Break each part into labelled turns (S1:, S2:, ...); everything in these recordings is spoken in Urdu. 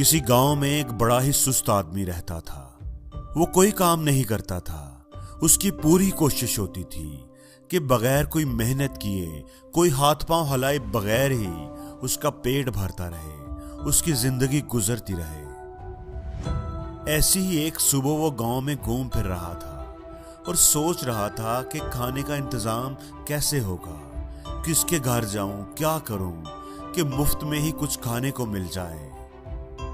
S1: کسی گاؤں میں ایک بڑا ہی سست آدمی رہتا تھا۔ وہ کوئی کام نہیں کرتا تھا۔ اس کی پوری کوشش ہوتی تھی کہ بغیر کوئی محنت کیے، کوئی ہاتھ پاؤں ہلائے بغیر ہی اس کا پیٹ بھرتا رہے، اس کی زندگی گزرتی رہے۔ ایسی ہی ایک صبح وہ گاؤں میں گھوم پھر رہا تھا اور سوچ رہا تھا کہ کھانے کا انتظام کیسے ہوگا، کس کے گھر جاؤں، کیا کروں کہ مفت میں ہی کچھ کھانے کو مل جائے۔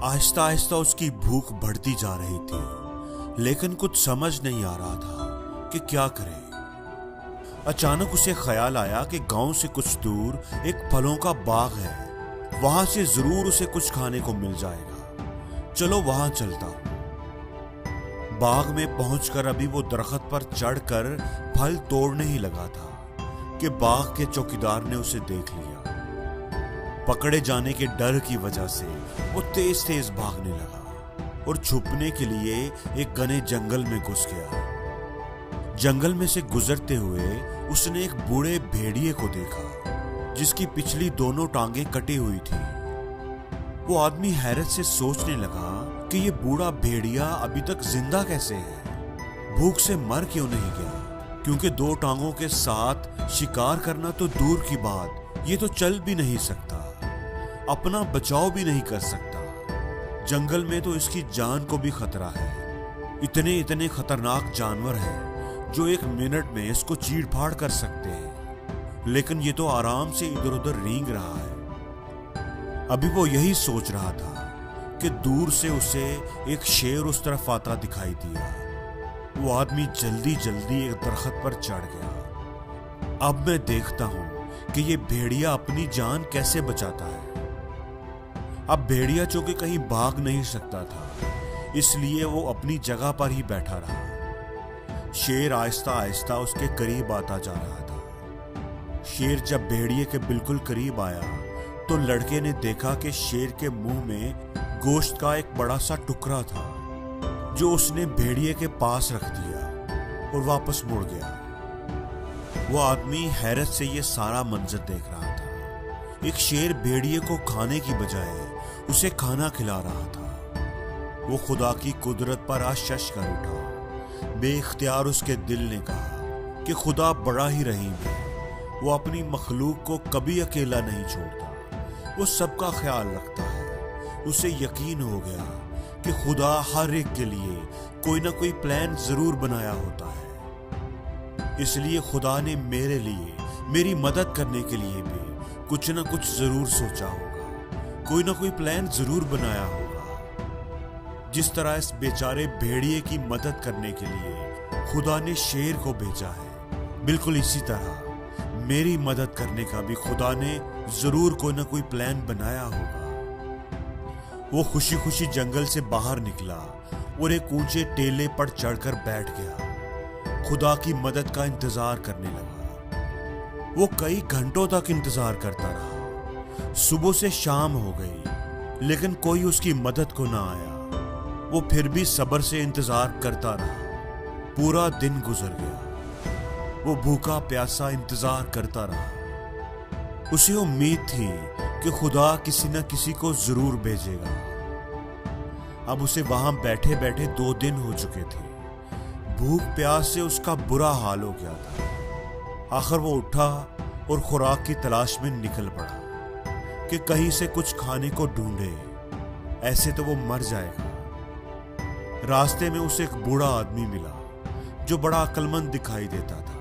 S1: آہستہ آہستہ اس کی بھوک بڑھتی جا رہی تھی، لیکن کچھ سمجھ نہیں آ رہا تھا کہ کیا کرے۔ اچانک اسے خیال آیا کہ گاؤں سے کچھ دور ایک پھلوں کا باغ ہے، وہاں سے ضرور اسے کچھ کھانے کو مل جائے گا، چلو وہاں چلتا ہوں۔ باغ میں پہنچ کر ابھی وہ درخت پر چڑھ کر پھل توڑنے ہی لگا تھا کہ باغ کے چوکیدار نے اسے دیکھ لیا۔ پکڑے جانے کے ڈر کی وجہ سے وہ تیز تیز بھاگنے لگا اور چھپنے کے لیے ایک گھنے جنگل میں گھس گیا۔ جنگل میں سے گزرتے ہوئے اس نے ایک بوڑھے بھیڑیے کو دیکھا جس کی پچھلی دونوں ٹانگیں کٹی ہوئی تھی۔ وہ آدمی حیرت سے سوچنے لگا کہ یہ بوڑھا بھیڑیا ابھی تک زندہ کیسے ہے، بھوک سے مر کیوں نہیں گیا، کیونکہ دو ٹانگوں کے ساتھ شکار کرنا تو دور کی بات، یہ تو چل بھی نہیں سکتا، اپنا بچاؤ بھی نہیں کر سکتا۔ جنگل میں تو اس کی جان کو بھی خطرہ ہے، اتنے خطرناک جانور ہیں جو ایک منٹ میں اس کو چیڑ پھاڑ کر سکتے ہیں، لیکن یہ تو آرام سے ادھر ادھر رینگ رہا ہے۔ ابھی وہ یہی سوچ رہا تھا کہ دور سے اسے ایک شیر اس طرف آتا دکھائی دیا۔ وہ آدمی جلدی ایک درخت پر چڑھ گیا۔ اب میں دیکھتا ہوں کہ یہ بھیڑیا اپنی جان کیسے بچاتا ہے۔ اب بھیڑیا چونکہ کہیں بھاگ نہیں سکتا تھا، اس لیے وہ اپنی جگہ پر ہی بیٹھا رہا۔ شیر آہستہ آہستہ اس کے قریب آتا جا رہا تھا۔ شیر جب بھیڑیے کے بالکل قریب آیا تو لڑکے نے دیکھا کہ شیر کے منہ میں گوشت کا ایک بڑا سا ٹکڑا تھا جو اس نے بھیڑیے کے پاس رکھ دیا اور واپس مڑ گیا۔ وہ آدمی حیرت سے یہ سارا منظر دیکھ رہا تھا۔ ایک شیر بھیڑیے کو کھانے کی بجائے اسے کھانا کھلا رہا تھا۔ وہ خدا کی قدرت پر آشش کر اٹھا۔ بے اختیار اس کے دل نے کہا کہ خدا بڑا ہی رحیم ہے، وہ اپنی مخلوق کو کبھی اکیلا نہیں چھوڑتا، وہ سب کا خیال رکھتا ہے۔ اسے یقین ہو گیا کہ خدا ہر ایک کے لیے کوئی نہ کوئی پلان ضرور بنایا ہوتا ہے، اس لیے خدا نے میرے لیے، میری مدد کرنے کے لیے بھی کچھ نہ کچھ ضرور سوچا ہوگا، کوئی نہ کوئی پلان ضرور بنایا ہوگا۔ جس طرح اس بیچارے بھیڑیے کی مدد کرنے کے لیے خدا نے شیر کو بھیجا ہے، بالکل اسی طرح میری مدد کرنے کا بھی خدا نے ضرور کوئی نہ کوئی پلان بنایا ہوگا۔ وہ خوشی خوشی جنگل سے باہر نکلا اور ایک اونچے ٹیلے پر چڑھ کر بیٹھ گیا، خدا کی مدد کا انتظار کرنے لگا۔ وہ کئی گھنٹوں تک انتظار کرتا رہا۔ صبح سے شام ہو گئی لیکن کوئی اس کی مدد کو نہ آیا۔ وہ پھر بھی صبر سے انتظار کرتا رہا۔ پورا دن گزر گیا۔ وہ بھوکا پیاسا انتظار کرتا رہا۔ اسے امید تھی کہ خدا کسی نہ کسی کو ضرور بھیجے گا۔ اب اسے وہاں بیٹھے بیٹھے 2 دن ہو چکے تھے۔ بھوک پیاس سے اس کا برا حال ہو گیا تھا۔ آخر وہ اٹھا اور خوراک کی تلاش میں نکل پڑا کہ کہیں سے کچھ کھانے کو ڈھونڈے، ایسے تو وہ مر جائے گا۔ راستے میں اسے ایک بوڑھا آدمی ملا جو بڑا عقل مند دکھائی دیتا تھا۔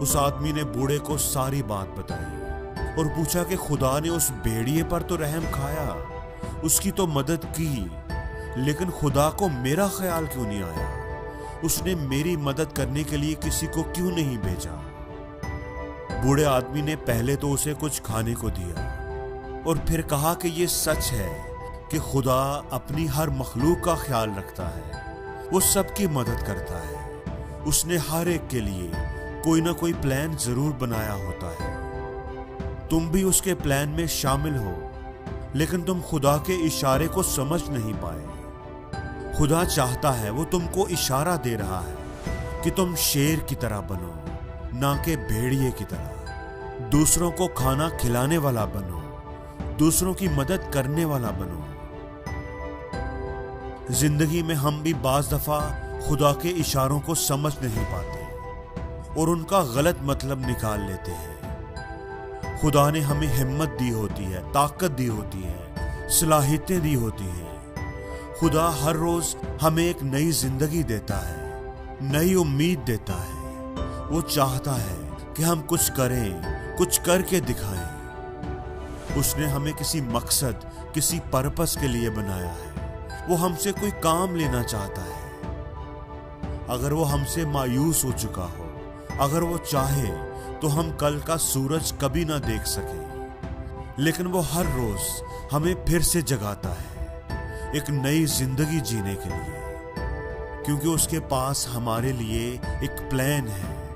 S1: اس آدمی نے بوڑھے کو ساری بات بتائی اور پوچھا کہ خدا نے اس بھیڑیے پر تو رحم کھایا، اس کی تو مدد کی، لیکن خدا کو میرا خیال کیوں نہیں آیا؟ اس نے میری مدد کرنے کے لیے کسی کو کیوں نہیں بھیجا؟ بوڑھے آدمی نے پہلے تو اسے کچھ کھانے کو دیا اور پھر کہا کہ یہ سچ ہے کہ خدا اپنی ہر مخلوق کا خیال رکھتا ہے، وہ سب کی مدد کرتا ہے، اس نے ہر ایک کے لیے کوئی نہ کوئی پلان ضرور بنایا ہوتا ہے۔ تم بھی اس کے پلان میں شامل ہو، لیکن تم خدا کے اشارے کو سمجھ نہیں پائے۔ خدا چاہتا ہے، وہ تم کو اشارہ دے رہا ہے کہ تم شیر کی طرح بنو، نہ کہ بھیڑیے کی طرح۔ دوسروں کو کھانا کھلانے والا بنو، دوسروں کی مدد کرنے والا بنو۔ زندگی میں ہم بھی بعض دفعہ خدا کے اشاروں کو سمجھ نہیں پاتے اور ان کا غلط مطلب نکال لیتے ہیں۔ خدا نے ہمیں ہمت دی ہوتی ہے، طاقت دی ہوتی ہے، صلاحیتیں دی ہوتی ہیں۔ خدا ہر روز ہمیں ایک نئی زندگی دیتا ہے، نئی امید دیتا ہے۔ وہ چاہتا ہے کہ ہم کچھ کریں، کچھ کر کے دکھائیں۔ اس نے ہمیں کسی مقصد، کسی پرپس کے لیے بنایا ہے۔ وہ ہم سے کوئی کام لینا چاہتا ہے۔ اگر وہ ہم سے مایوس ہو چکا ہو، اگر وہ چاہے تو ہم کل کا سورج کبھی نہ دیکھ سکیں، لیکن وہ ہر روز ہمیں پھر سے جگاتا ہے ایک نئی زندگی جینے کے لیے، کیونکہ اس کے پاس ہمارے لیے ایک پلان ہے۔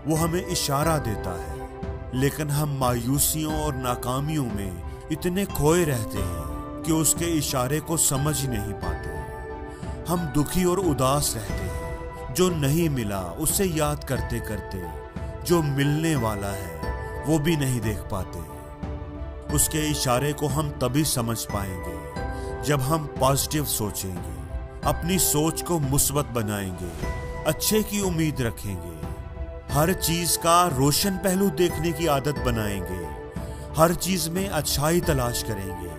S1: وہ ہمیں اشارہ دیتا ہے، لیکن ہم مایوسیوں اور ناکامیوں میں اتنے کھوئے رہتے ہیں کہ اس کے اشارے کو سمجھ ہی نہیں پاتے۔ ہم دکھی اور اداس رہتے ہیں۔ جو نہیں ملا اسے یاد کرتے کرتے جو ملنے والا ہے وہ بھی نہیں دیکھ پاتے۔ اس کے اشارے کو ہم تبھی سمجھ پائیں گے جب ہم پازیٹیو سوچیں گے، اپنی سوچ کو مثبت بنائیں گے، اچھے کی امید رکھیں گے، ہر چیز کا روشن پہلو دیکھنے کی عادت بنائیں گے، ہر چیز میں اچھائی تلاش کریں گے،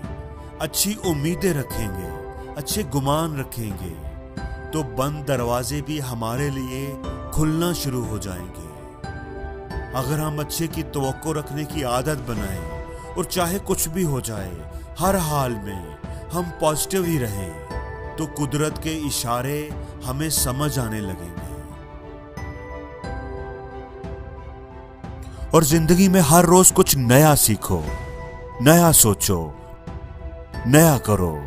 S1: اچھی امیدیں رکھیں گے، اچھے گمان رکھیں گے، تو بند دروازے بھی ہمارے لیے کھلنا شروع ہو جائیں گے۔ اگر ہم اچھے کی توقع رکھنے کی عادت بنائیں اور چاہے کچھ بھی ہو جائے، ہر حال میں ہم پازیٹیو ہی رہیں، تو قدرت کے اشارے ہمیں سمجھ آنے لگیں گے۔ اور زندگی میں ہر روز کچھ نیا سیکھو، نیا سوچو، نیا کرو،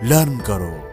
S1: لرن کرو۔